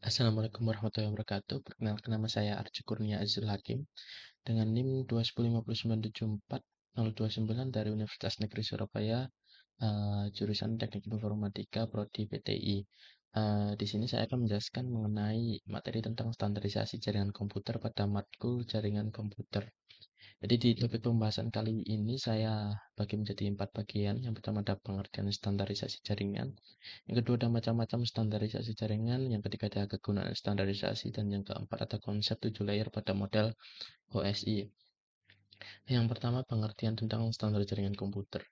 Assalamualaikum warahmatullahi wabarakatuh. Perkenalkan nama saya Arju Kurnia Azizul Hakim dengan NIM 2159024 dari Universitas Negeri Surabaya, jurusan Teknik Informatika Prodi PTI. Di sini saya akan menjelaskan mengenai materi tentang standarisasi jaringan komputer pada matkul jaringan komputer. Jadi di topik pembahasan kali ini saya bagi menjadi 4 bagian. Yang pertama ada pengertian standarisasi jaringan. Yang kedua ada macam-macam standarisasi jaringan. Yang ketiga ada kegunaan standarisasi. Dan yang keempat ada konsep 7 layer pada model OSI. Yang pertama pengertian tentang standar jaringan komputer.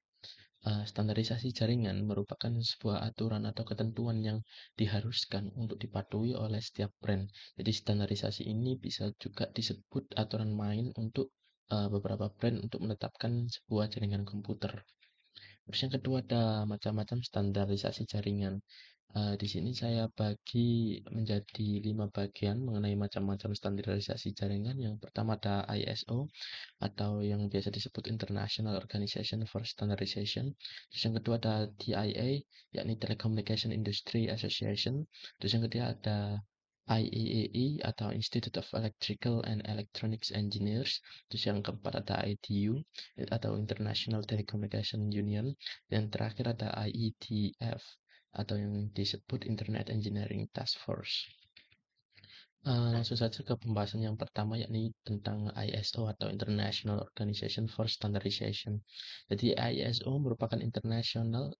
Standarisasi jaringan merupakan sebuah aturan atau ketentuan yang diharuskan untuk dipatuhi oleh setiap brand. Jadi standarisasi ini bisa juga disebut aturan main untuk beberapa brand untuk menetapkan sebuah jaringan komputer. Terus yang kedua ada macam-macam standarisasi jaringan. Di sini saya bagi menjadi 5 bagian mengenai macam-macam standarisasi jaringan. Yang pertama ada ISO atau yang biasa disebut International Organization for Standardization. Terus yang kedua ada TIA, yakni Telecommunication Industry Association. Terus yang ketiga ada IEEE atau Institute of Electrical and Electronics Engineers. Terus yang keempat ada ITU atau International Telecommunication Union. Dan terakhir ada IETF atau yang disebut Internet Engineering Task Force. Langsung saja ke pembahasan yang pertama, yakni tentang ISO atau International Organization for Standardization. Jadi ISO merupakan International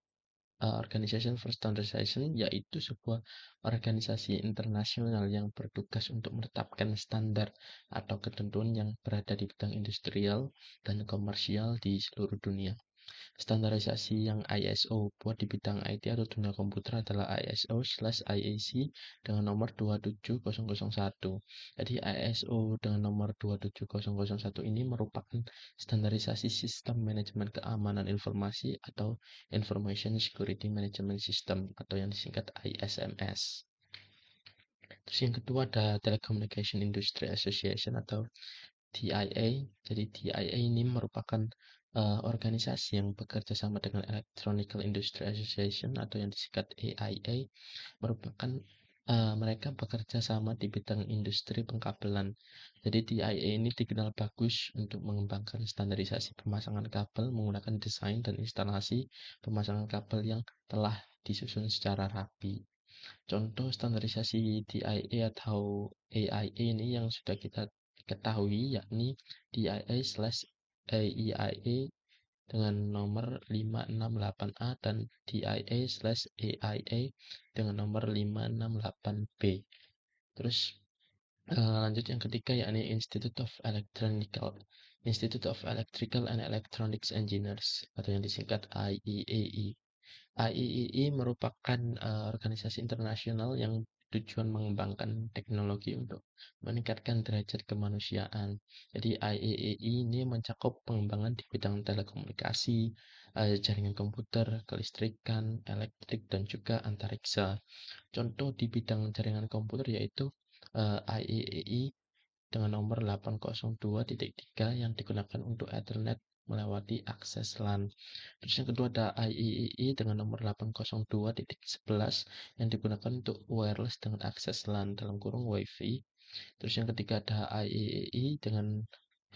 Organization for Standardization, yaitu sebuah organisasi internasional yang bertugas untuk menetapkan standar atau ketentuan yang berada di bidang industrial dan komersial di seluruh dunia. Standarisasi yang ISO buat di bidang IT atau dunia komputer adalah ISO/IEC dengan nomor 27001. Jadi ISO dengan nomor 27001 ini merupakan standarisasi sistem manajemen keamanan informasi atau Information Security Management System atau yang disingkat ISMS. Terus yang kedua ada Telecommunication Industry Association atau TIA. Jadi TIA ini merupakan organisasi yang bekerja sama dengan Electronic Industry Association atau yang disingkat AIA. Merupakan mereka bekerja sama di bidang industri pengkabelan. Jadi TIA ini dikenal bagus untuk mengembangkan standarisasi pemasangan kabel menggunakan desain dan instalasi pemasangan kabel yang telah disusun secara rapi. Contoh standarisasi DIA atau AIA ini yang sudah kita ketahui yakni DIA/AEIA dengan nomor 568A dan DIA/AIA dengan nomor 568B. Terus lanjut yang ketiga yakni Institute of Electrical and Electronics Engineers atau yang disingkat IEEE. IEEE merupakan organisasi internasional yang tujuan mengembangkan teknologi untuk meningkatkan derajat kemanusiaan. Jadi IEEE ini mencakup pengembangan di bidang telekomunikasi, jaringan komputer, kelistrikan, elektrik, dan juga antariksa. Contoh di bidang jaringan komputer yaitu IEEE dengan nomor 802.3 yang digunakan untuk Ethernet melewati akses LAN. Terus yang kedua ada IEEE dengan nomor 802.11 yang digunakan untuk wireless dengan akses LAN dalam kurung WiFi. Terus yang ketiga ada IEEE dengan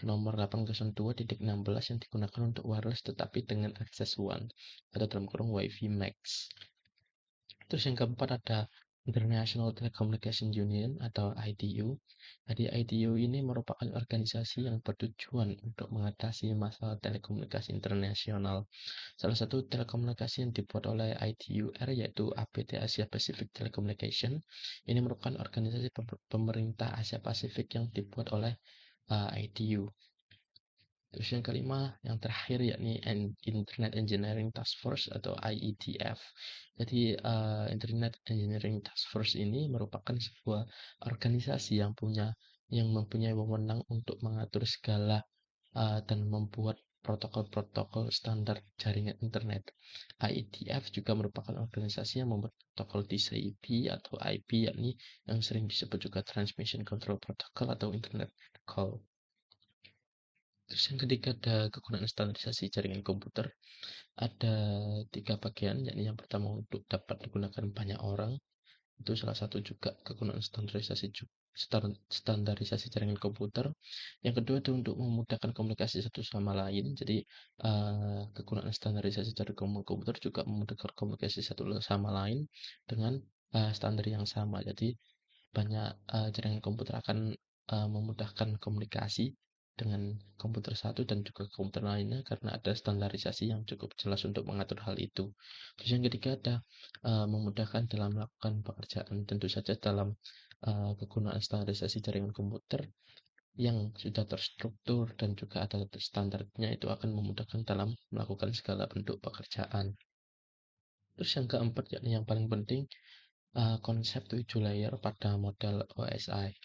nomor 802.16 yang digunakan untuk wireless tetapi dengan akses WAN atau dalam kurung WiFi Max. Terus yang keempat ada International Telecommunication Union atau ITU. Jadi ITU ini merupakan organisasi yang bertujuan untuk mengatasi masalah telekomunikasi internasional. Salah satu telekomunikasi yang dibuat oleh ITUR yaitu APT Asia Pacific Telecommunication. Ini merupakan organisasi pemerintah Asia Pasifik yang dibuat oleh ITU. Terus yang kelima, yang terakhir yakni Internet Engineering Task Force atau IETF. Jadi Internet Engineering Task Force ini merupakan sebuah organisasi yang mempunyai wewenang untuk mengatur segala dan membuat protokol-protokol standar jaringan internet. IETF juga merupakan organisasi yang membuat protokol TCP atau IP yakni yang sering disebut juga Transmission Control Protocol atau Internet Protocol. Terus yang ketiga ada kegunaan standarisasi jaringan komputer. Ada 3 bagian, yakni yang pertama untuk dapat digunakan banyak orang, Itu salah satu juga kegunaan standarisasi jaringan komputer. Yang kedua itu untuk memudahkan komunikasi satu sama lain. Jadi kegunaan standarisasi jaringan komputer juga memudahkan komunikasi satu sama lain dengan standar yang sama. Jadi banyak jaringan komputer akan memudahkan komunikasi dengan komputer satu dan juga komputer lainnya karena ada standarisasi yang cukup jelas untuk mengatur hal itu. Terus yang ketiga ada memudahkan dalam melakukan pekerjaan. Tentu saja dalam kegunaan standarisasi jaringan komputer yang sudah terstruktur dan juga ada standarnya itu akan memudahkan dalam melakukan segala bentuk pekerjaan. Terus yang keempat yakni yang paling penting konsep 7 layer pada model OSI.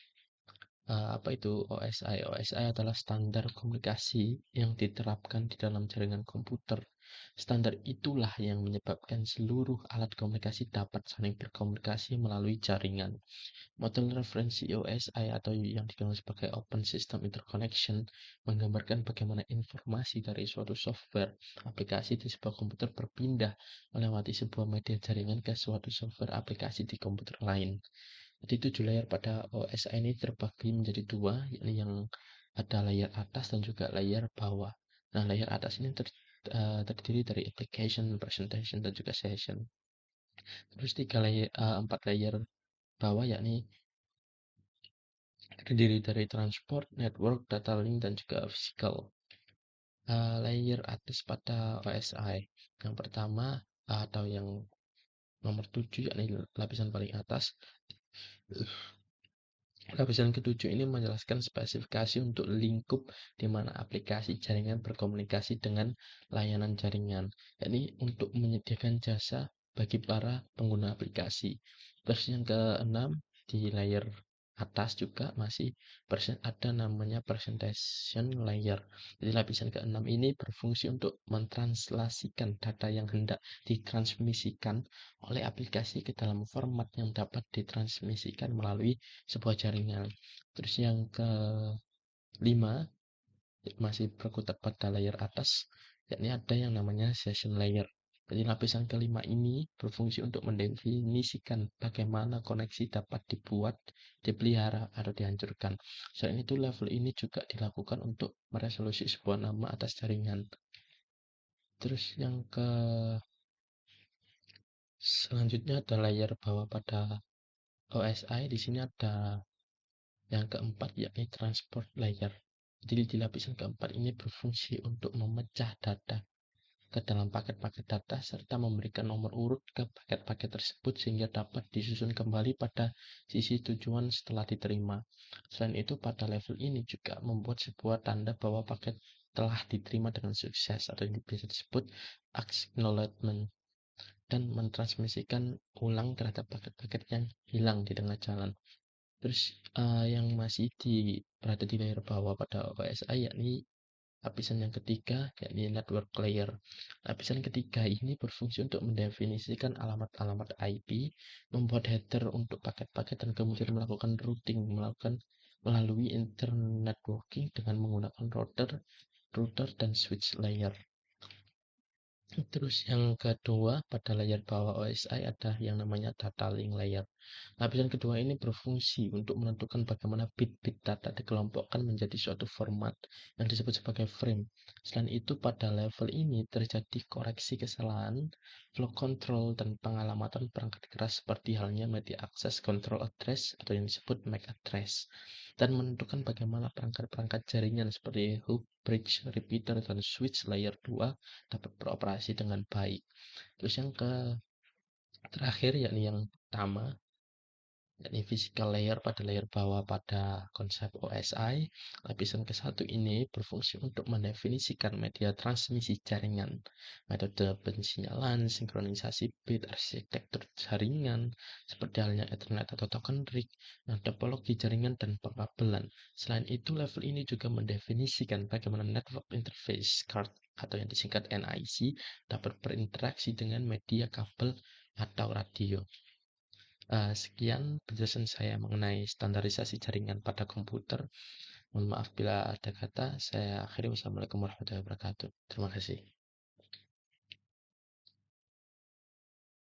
Apa itu OSI? OSI adalah standar komunikasi yang diterapkan di dalam jaringan komputer. Standar itulah yang menyebabkan seluruh alat komunikasi dapat saling berkomunikasi melalui jaringan. Model referensi OSI atau yang dikenal sebagai Open System Interconnection menggambarkan bagaimana informasi dari suatu software aplikasi di sebuah komputer berpindah melewati sebuah media jaringan ke suatu software aplikasi di komputer lain. Jadi 7 layer pada OSI ini terbagi menjadi dua, yakni yang ada layer atas dan juga layer bawah. Nah, layer atas ini terdiri dari application, presentation, dan juga session. Terus 4 layer bawah yakni terdiri dari transport, network, data link, dan juga physical. Layer atas pada OSI. Yang pertama atau yang nomor 7 yakni lapisan paling atas. Lapisan ketujuh ini menjelaskan spesifikasi untuk lingkup di mana aplikasi jaringan berkomunikasi dengan layanan jaringan, yakni untuk menyediakan jasa bagi para pengguna aplikasi. Terus yang keenam di layer atas juga masih ada namanya presentation layer. Jadi lapisan keenam ini berfungsi untuk mentranslasikan data yang hendak ditransmisikan oleh aplikasi ke dalam format yang dapat ditransmisikan melalui sebuah jaringan. Terus yang kelima masih berkutat pada layer atas, yakni ada yang namanya session layer. Jadi lapisan kelima ini berfungsi untuk mendefinisikan bagaimana koneksi dapat dibuat, dipelihara, atau dihancurkan. Selain itu, level ini juga dilakukan untuk meresolusi sebuah nama atas jaringan. Terus yang selanjutnya ada layer bawah pada OSI. Di sini ada yang keempat yakni transport layer. Jadi di lapisan keempat ini berfungsi untuk memecah data ke dalam paket-paket data serta memberikan nomor urut ke paket-paket tersebut sehingga dapat disusun kembali pada sisi tujuan setelah diterima. Selain itu, pada level ini juga membuat sebuah tanda bahwa paket telah diterima dengan sukses atau yang biasa disebut acknowledgement dan mentransmisikan ulang terhadap paket-paket yang hilang di tengah jalan. Terus yang masih berada di layer bawah pada OSI yakni lapisan yang ketiga yakni network layer. Lapisan ketiga ini berfungsi untuk mendefinisikan alamat-alamat IP, membuat header untuk paket-paket dan kemudian melakukan routing melalui internet networking dengan menggunakan router dan switch layer. Terus yang kedua pada layer bawah OSI ada yang namanya data link layer. Lapisan kedua ini berfungsi untuk menentukan bagaimana bit-bit data dikelompokkan menjadi suatu format yang disebut sebagai frame. Selain itu pada level ini terjadi koreksi kesalahan, flow control, dan pengalamatan perangkat keras seperti halnya media access control address atau yang disebut MAC address, dan menentukan bagaimana perangkat-perangkat jaringan seperti hook, bridge, repeater, dan switch layer 2 dapat beroperasi dengan baik. Terus yang terakhir yakni yang pertama yakni physical layer pada layer bawah pada konsep OSI. Lapisan ke-1 ini berfungsi untuk mendefinisikan media transmisi jaringan, metode pensinyalan, sinkronisasi bit, arsitektur jaringan, seperti halnya Ethernet atau token ring, topologi jaringan, dan pengabelan. Selain itu, level ini juga mendefinisikan bagaimana network interface card atau yang disingkat NIC dapat berinteraksi dengan media kabel atau radio. Sekian penjelasan saya mengenai standarisasi jaringan pada komputer. Mohon maaf bila ada kata. Saya akhiri. Wassalamualaikum warahmatullahi wabarakatuh. Terima kasih.